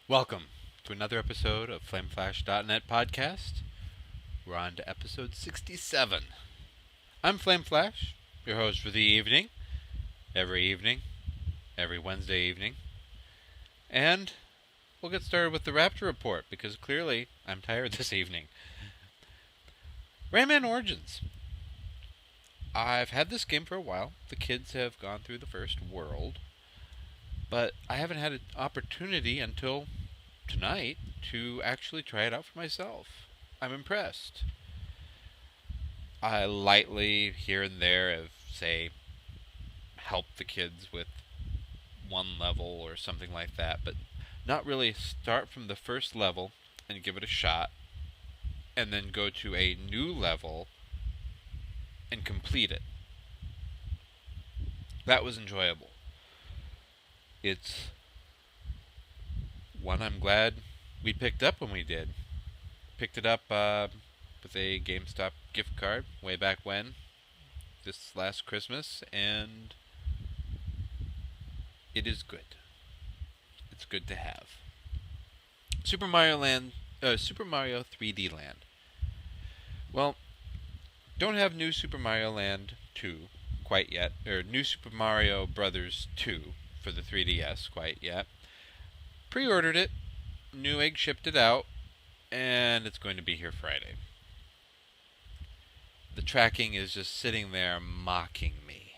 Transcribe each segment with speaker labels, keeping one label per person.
Speaker 1: Welcome to another episode of FlameFlash.net podcast. We're on to episode 67. I'm FlameFlash, your host for the evening, every Wednesday evening. And we'll get started with the Raptor Report because clearly I'm tired this evening. Rayman Origins. I've had this game for a while. The kids have gone through the first world, but I haven't had an opportunity until tonight to actually try it out for myself. I'm impressed. I lightly, here and there, have, say, helped the kids with one level or something like that, but not really start from the first level and give it a shot, and then go to a new level and complete it. That was enjoyable. It's one I'm glad we picked up when we did. Picked it up with a GameStop gift card way back when, this last Christmas, and it is good. It's good to have. Super Mario 3D Land. Well, don't have New Super Mario Land 2 quite yet, or New Super Mario Brothers 2 for the 3DS quite yet. Pre-ordered it, Newegg shipped it out, and it's going to be here Friday. The tracking is just sitting there mocking me.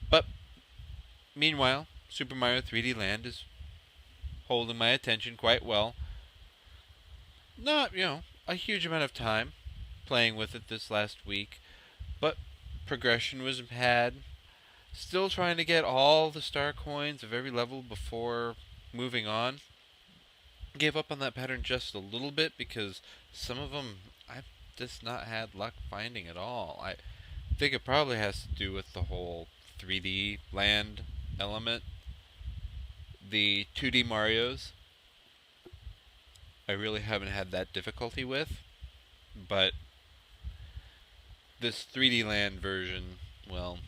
Speaker 1: But, meanwhile, Super Mario 3D Land is holding my attention quite well. Not, a huge amount of time playing with it this last week, but progression was had. Still trying to get all the star coins of every level before moving on. Gave up on that pattern just a little bit because some of them I've just not had luck finding at all. I think it probably has to do with the whole 3D land element. The 2D Marios, I really haven't had that difficulty with, but this 3D land version, well,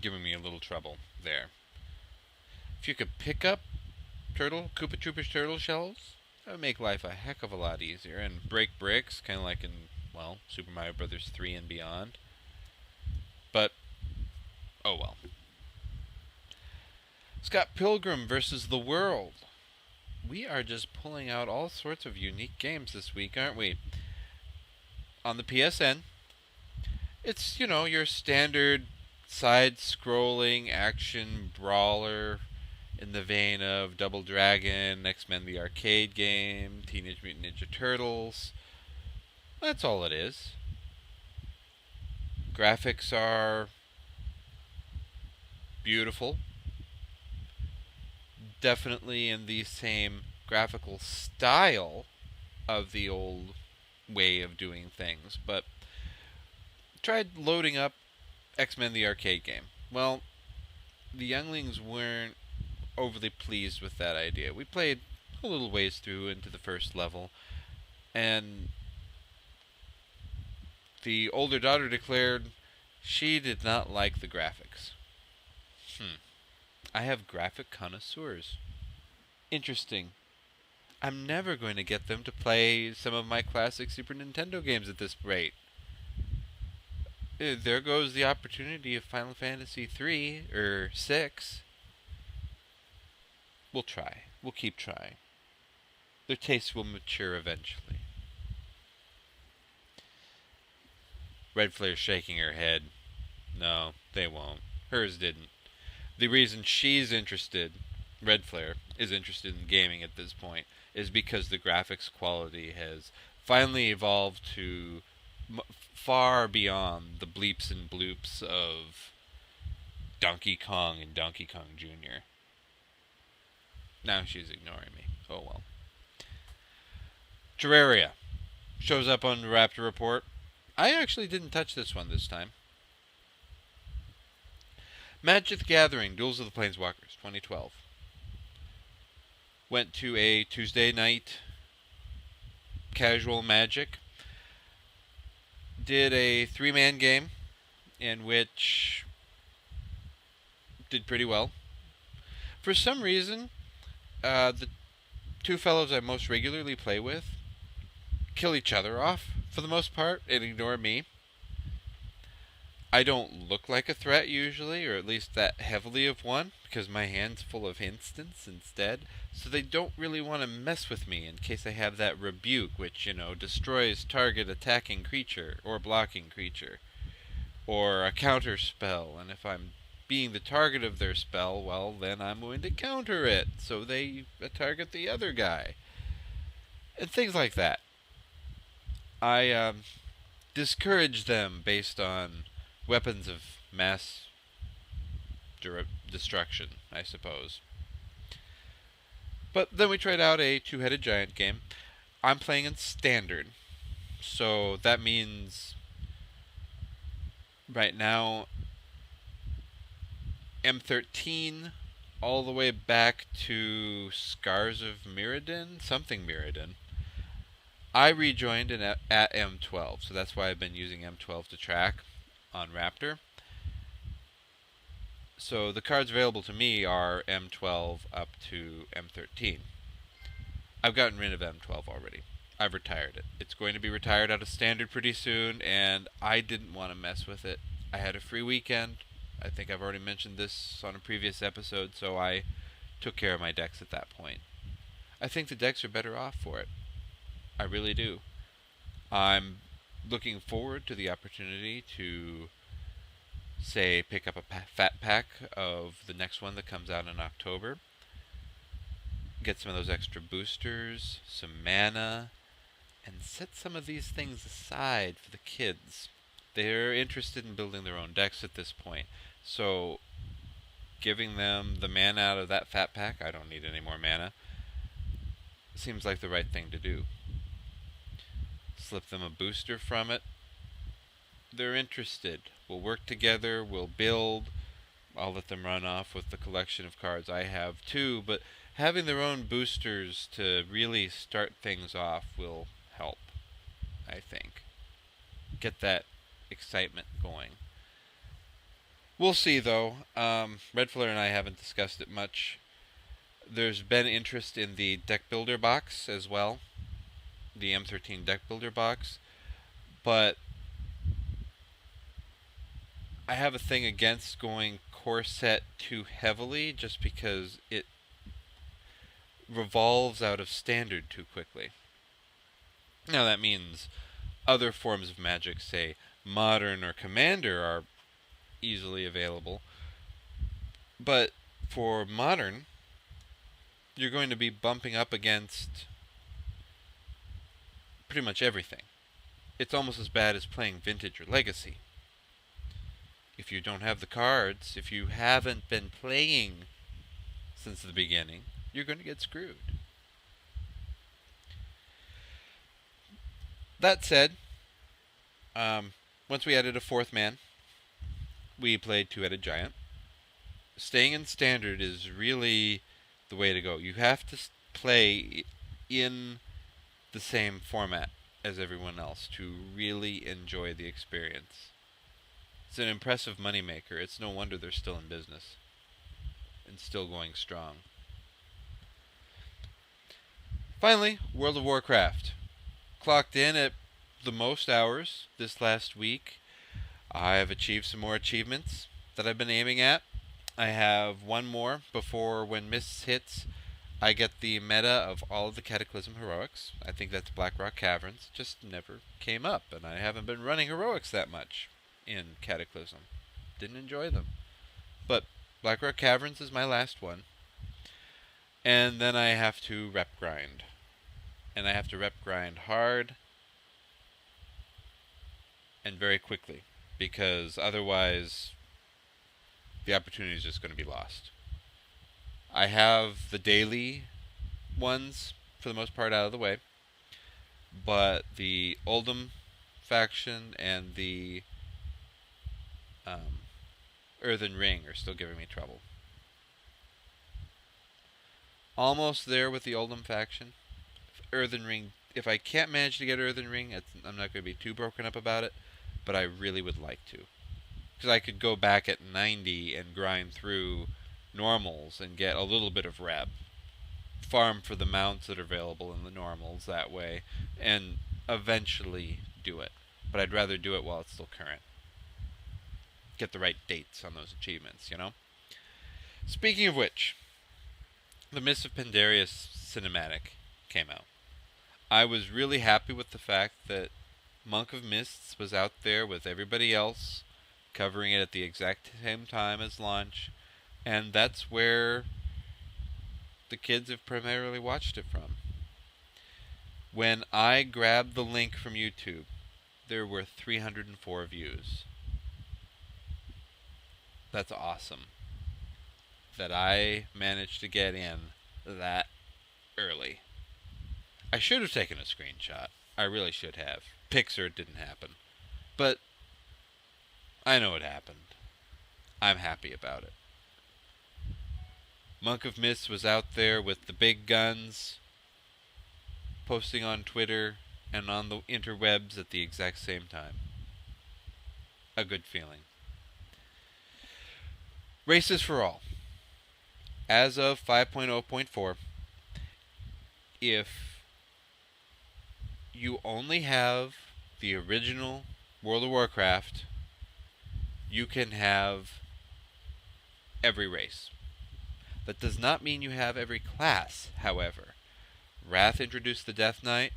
Speaker 1: giving me a little trouble there. If you could pick up Koopa Troopers turtle shells, that would make life a heck of a lot easier, and break bricks, kind of like in, Super Mario Bros. 3 and beyond. But, oh well. Scott Pilgrim versus the World. We are just pulling out all sorts of unique games this week, aren't we? On the PSN, it's, your standard side-scrolling action brawler in the vein of Double Dragon, X-Men the arcade game, Teenage Mutant Ninja Turtles. That's all it is. Graphics are beautiful. Definitely in the same graphical style of the old way of doing things, but tried loading up X-Men the arcade game. Well, the younglings weren't overly pleased with that idea. We played a little ways through into the first level, and the older daughter declared she did not like the graphics. I have graphic connoisseurs. Interesting. I'm never going to get them to play some of my classic Super Nintendo games at this rate. There goes the opportunity of Final Fantasy 3 or 6. We'll try. We'll keep trying. Their tastes will mature eventually. Red Flare's shaking her head. No, they won't. Hers didn't. The reason she's interested, Red Flare, is interested in gaming at this point, is because the graphics quality has finally evolved to far beyond the bleeps and bloops of Donkey Kong and Donkey Kong Jr. Now she's ignoring me. Oh well. Terraria shows up on the Raptor Report. I actually didn't touch this one this time. Magic the Gathering, Duels of the Planeswalkers, 2012. Went to a Tuesday night casual Magic. Did a 3-man game in which did pretty well. For some reason, the two fellows I most regularly play with kill each other off for the most part and ignore me. I don't look like a threat usually, or at least that heavily of one, because my hand's full of instants instead, so they don't really want to mess with me in case I have that rebuke, which, destroys target attacking creature or blocking creature, or a counter spell, and if I'm being the target of their spell, well, then I'm going to counter it, so they target the other guy, and things like that. I discourage them based on weapons of mass destruction, I suppose. But then we tried out a two-headed giant game. I'm playing in standard, so that means right now M13 all the way back to Scars of Mirrodin, something Mirrodin. I rejoined at M12, so that's why I've been using M12 to track on Raptor. So the cards available to me are M12 up to M13. I've gotten rid of M12 already. I've retired it. It's going to be retired out of standard pretty soon, and I didn't want to mess with it. I had a free weekend. I think I've already mentioned this on a previous episode, so I took care of my decks at that point. I think the decks are better off for it. I really do. I'm looking forward to the opportunity to, say, pick up a fat pack of the next one that comes out in October. Get some of those extra boosters, some mana, and set some of these things aside for the kids. They're interested in building their own decks at this point, so giving them the mana out of that fat pack, I don't need any more mana, seems like the right thing to do. Slip them a booster from it. They're interested. We'll work together, we'll build. I'll let them run off with the collection of cards I have too, but having their own boosters to really start things off will help, I think. Get that excitement going. We'll see, though. Red Flare and I haven't discussed it much. There's been interest in the Deck Builder box as well, the M13 Deck Builder box, but I have a thing against going core set too heavily just because it revolves out of standard too quickly. Now that means other forms of Magic, say Modern or Commander, are easily available, but for Modern, you're going to be bumping up against pretty much everything. It's almost as bad as playing Vintage or Legacy. If you don't have the cards, if you haven't been playing since the beginning, you're going to get screwed. That said, once we added a fourth man, we played two-headed giant. Staying in standard is really the way to go. You have to play in the same format as everyone else to really enjoy the experience. It's an impressive moneymaker. It's no wonder they're still in business and still going strong. Finally, World of Warcraft. Clocked in at the most hours this last week. I've achieved some more achievements that I've been aiming at. I have one more before when Mists hits, I get the meta of all of the Cataclysm Heroics. I think that's Blackrock Caverns. Just never came up, and I haven't been running Heroics that much in Cataclysm. Didn't enjoy them. But Blackrock Caverns is my last one. And then I have to rep grind. And I have to rep grind hard and very quickly, because otherwise the opportunity is just going to be lost. I have the daily ones for the most part out of the way, but the Oldham faction and the Earthen Ring are still giving me trouble. Almost there with the Oldham faction. Earthen Ring, if I can't manage to get Earthen Ring, I'm not going to be too broken up about it, but I really would like to. Because I could go back at 90 and grind through normals and get a little bit of rep. Farm for the mounts that are available in the normals that way, and eventually do it. But I'd rather do it while it's still current. Get the right dates on those achievements, you know? Speaking of which, the Mists of Pandaria cinematic came out. I was really happy with the fact that Monk of Mists was out there with everybody else, covering it at the exact same time as launch, and that's where the kids have primarily watched it from. When I grabbed the link from YouTube, there were 304 views. That's awesome. That I managed to get in that early. I should have taken a screenshot. I really should have. Pixar, it didn't happen. But I know it happened. I'm happy about it. Monk of Mists was out there with the big guns, posting on Twitter and on the interwebs at the exact same time. A good feeling. Races for All. As of 5.0.4, if you only have the original World of Warcraft, you can have every race. That does not mean you have every class, however. Wrath introduced the Death Knight.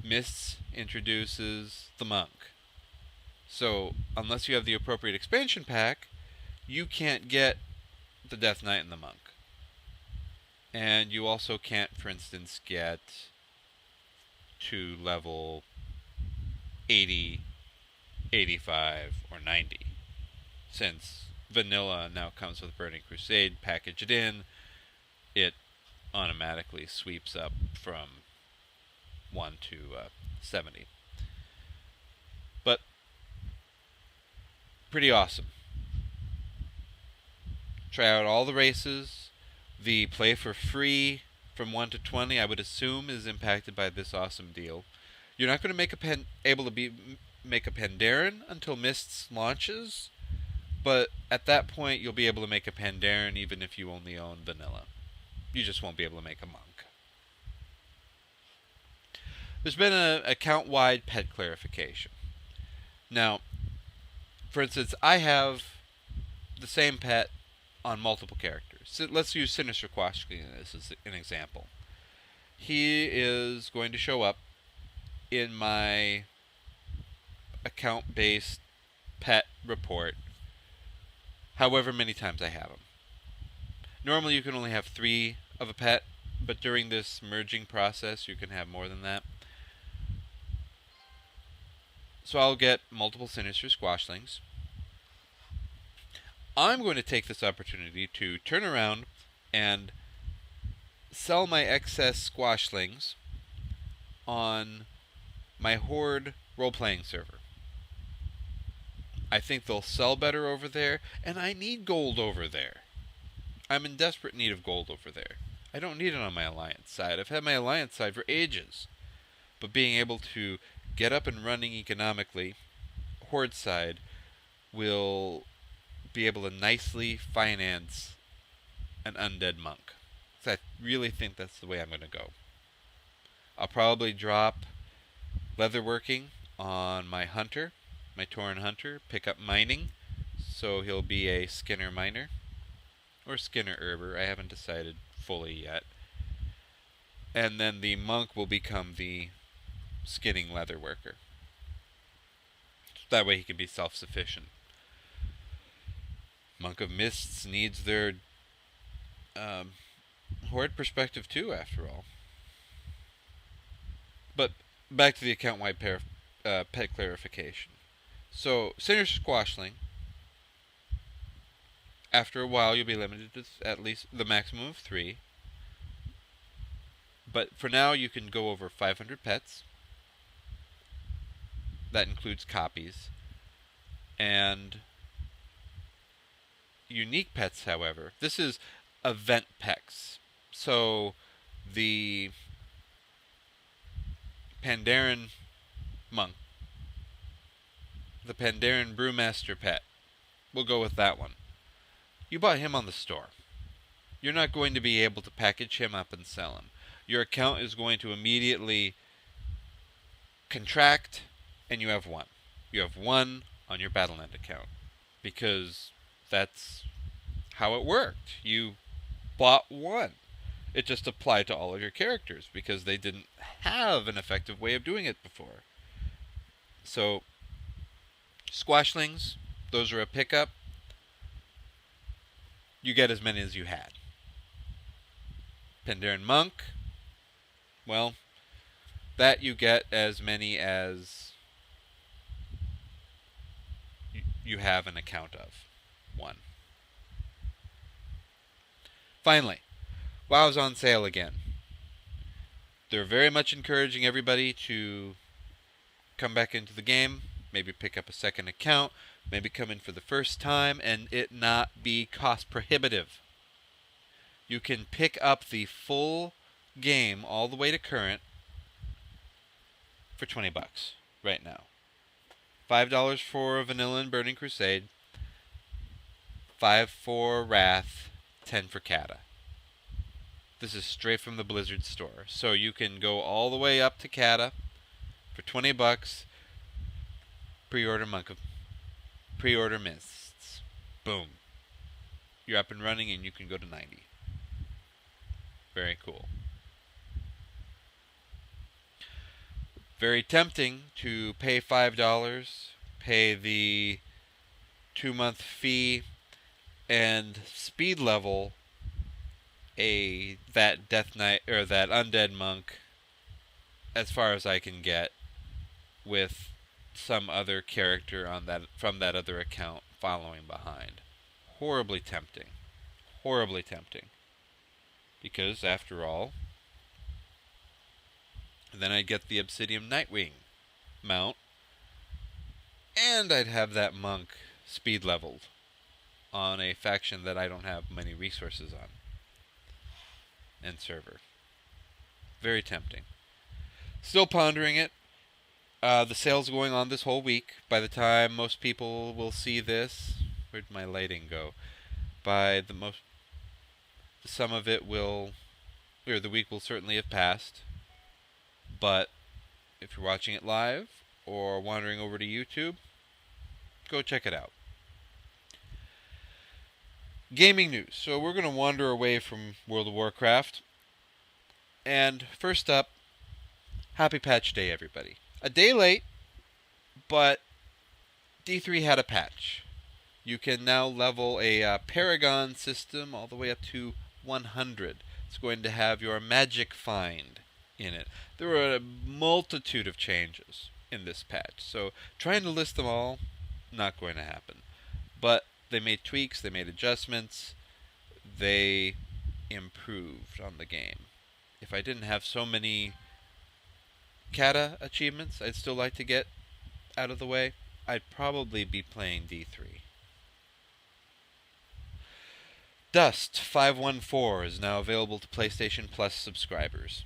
Speaker 1: Mists introduces the Monk. So, unless you have the appropriate expansion pack, you can't get the Death Knight and the Monk. And you also can't, for instance, get to level 80, 85, or 90. Since vanilla now comes with Burning Crusade packaged in, it automatically sweeps up from 1 to 70. But pretty awesome. Try out all the races. The play for free from 1 to 20, I would assume, is impacted by this awesome deal. You're not going to make make a Pandaren until Mists launches, but at that point you'll be able to make a Pandaren even if you only own vanilla. You just won't be able to make a Monk. There's been an account-wide pet clarification. Now, for instance, I have the same pet on multiple characters. So let's use Sinister Quashling as an example. He is going to show up in my account-based pet report however many times I have him. Normally you can only have 3 of a pet, but during this merging process you can have more than that. So I'll get multiple Sinister Squashlings. I'm going to take this opportunity to turn around and sell my excess Squashlings on my Horde role-playing server. I think they'll sell better over there, and I need gold over there. I'm in desperate need of gold over there. I don't need it on my Alliance side. I've had my Alliance side for ages. But being able to get up and running economically, Horde side will be able to nicely finance an undead monk. So I really think that's the way I'm going to go. I'll probably drop leatherworking on my hunter, my Tauren hunter, pick up mining, so he'll be a Skinner miner, or Skinner herber, I haven't decided fully yet. And then the monk will become the skinning leatherworker. That way he can be self-sufficient. Monk of Mists needs their Horde perspective too, after all. But back to the account-wide pet clarification. So, Sinister Squashling, after a while you'll be limited to at least the maximum of 3. But for now you can go over 500 pets. That includes copies. And unique pets, however, this is event pets. So the Pandaren monk, the Pandaren brewmaster pet, we'll go with that one. You bought him on the store. You're not going to be able to package him up and sell him. Your account is going to immediately contract, and you have one. You have one on your Battle.net account. Because that's how it worked. You bought one. It just applied to all of your characters because they didn't have an effective way of doing it before. So, Squashlings, those are a pickup. You get as many as you had. Pandaren Monk, well, that you get as many as you have an account of. One. Finally, WoW's on sale again. They're very much encouraging everybody to come back into the game, maybe pick up a second account, maybe come in for the first time, and it not be cost prohibitive. You can pick up the full game all the way to current for $20 right now. $5 for Vanilla and Burning Crusade, $5 for Wrath, $10 for Kata. This is straight from the Blizzard store. So you can go all the way up to Kata for $20. Pre-order Mists. Boom. You're up and running and you can go to 90. Very cool. Very tempting to pay $5, pay the 2-month fee, and speed level that Death Knight or that Undead Monk as far as I can get with some other character on that from that other account following behind. Horribly tempting. Horribly tempting. Because after all, then I'd get the Obsidian Nightwing mount, and I'd have that monk speed leveled on a faction that I don't have many resources on. And server. Very tempting. Still pondering it. The sale's going on this whole week. By the time most people will see this, where'd my lighting go? Some of it will, or the week will certainly have passed. But if you're watching it live or wandering over to YouTube, go check it out. Gaming news. So we're going to wander away from World of Warcraft. And first up, happy patch day, everybody. A day late, but D3 had a patch. You can now level a Paragon system all the way up to 100. It's going to have your Magic Find in it. There were a multitude of changes in this patch. So trying to list them all, not going to happen. But they made tweaks, they made adjustments, they improved on the game. If I didn't have so many Kata achievements I'd still like to get out of the way, I'd probably be playing D3. Dust 514 is now available to PlayStation Plus subscribers.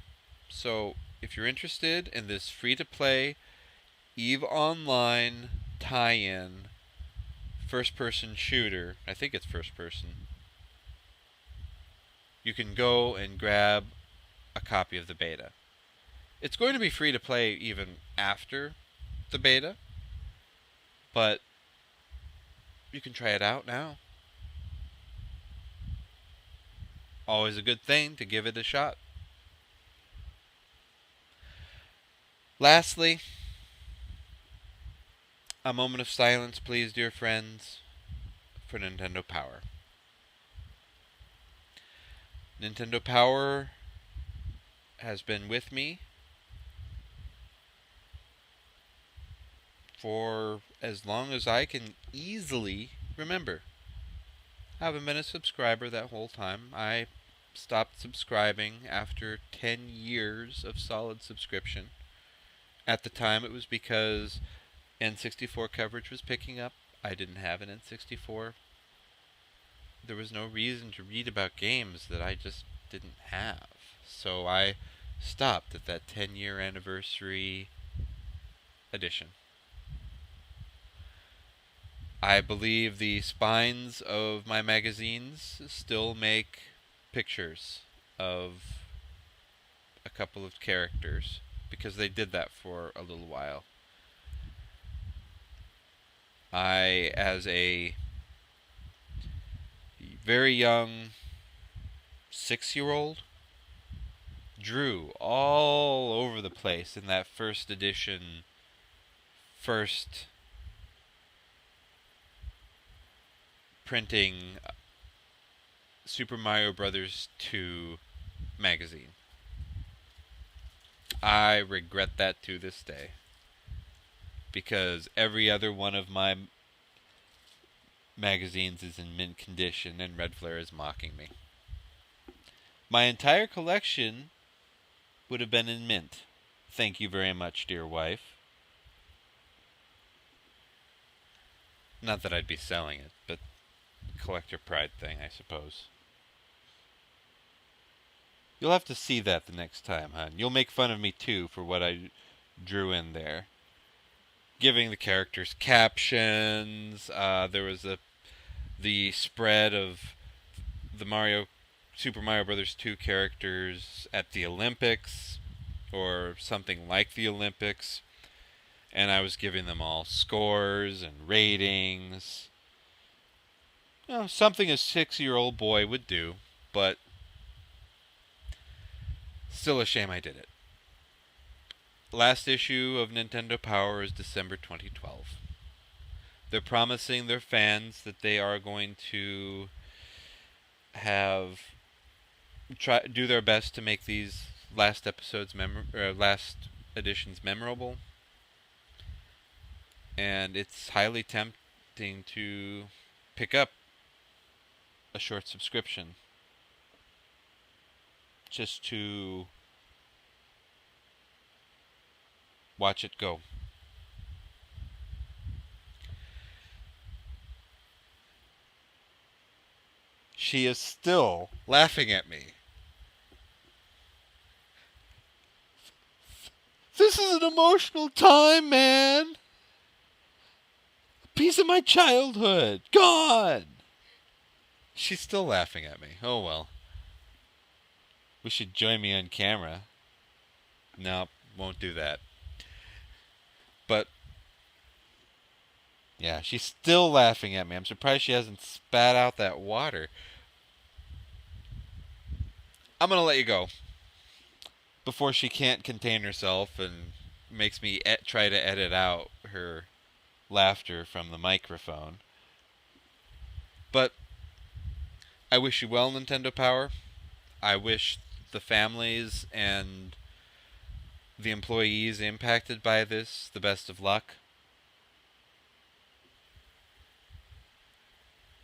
Speaker 1: So, if you're interested in this free-to-play EVE Online tie-in first-person shooter, I think it's first-person, you can go and grab a copy of the beta. It's going to be free to play even after the beta, but you can try it out now. Always a good thing to give it a shot. Lastly, a moment of silence, please, dear friends, for Nintendo Power. Nintendo Power has been with me for as long as I can easily remember. I haven't been a subscriber that whole time. I stopped subscribing after 10 years of solid subscription. At the time, it was because N64 coverage was picking up. I didn't have an N64. There was no reason to read about games that I just didn't have. So I stopped at that 10-year anniversary edition. I believe the spines of my magazines still make pictures of a couple of characters because they did that for a little while. I, as a very young 6-year-old, drew all over the place in that first edition, first printing Super Mario Brothers 2 magazine. I regret that to this day, because every other one of my magazines is in mint condition and Red Flare is mocking me. My entire collection would have been in mint. Thank you very much, dear wife. Not that I'd be selling it, but collector pride thing, I suppose. You'll have to see that the next time, hon. You'll make fun of me, too, for what I drew in there. Giving the characters captions. There was the spread of the Super Mario Brothers 2 characters at the Olympics, or something like the Olympics. And I was giving them all scores and ratings. You know, something a 6-year-old boy would do, but still a shame I did it. Last issue of Nintendo Power is December 2012. They're promising their fans that they are going to do their best to make these last editions memorable. And it's highly tempting to pick up a short subscription just to watch it go. She is still laughing at me. This is an emotional time, man. A piece of my childhood. Gone. She's still laughing at me. Oh well. Wish she'd join me on camera. No, won't do that. But yeah, she's still laughing at me. I'm surprised she hasn't spat out that water. I'm going to let you go before she can't contain herself and makes me try to edit out her laughter from the microphone. But I wish you well, Nintendo Power. I wish the families and the employees impacted by this the best of luck.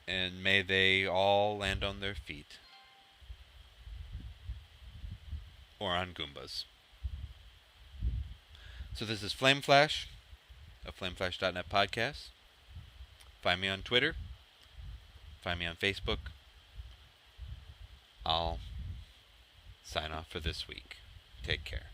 Speaker 1: And may they all land on their feet. Or on Goombas. So this is Flame Flash, a flameflash.net podcast. Find me on Twitter. Find me on Facebook. I'll sign off for this week. Take care.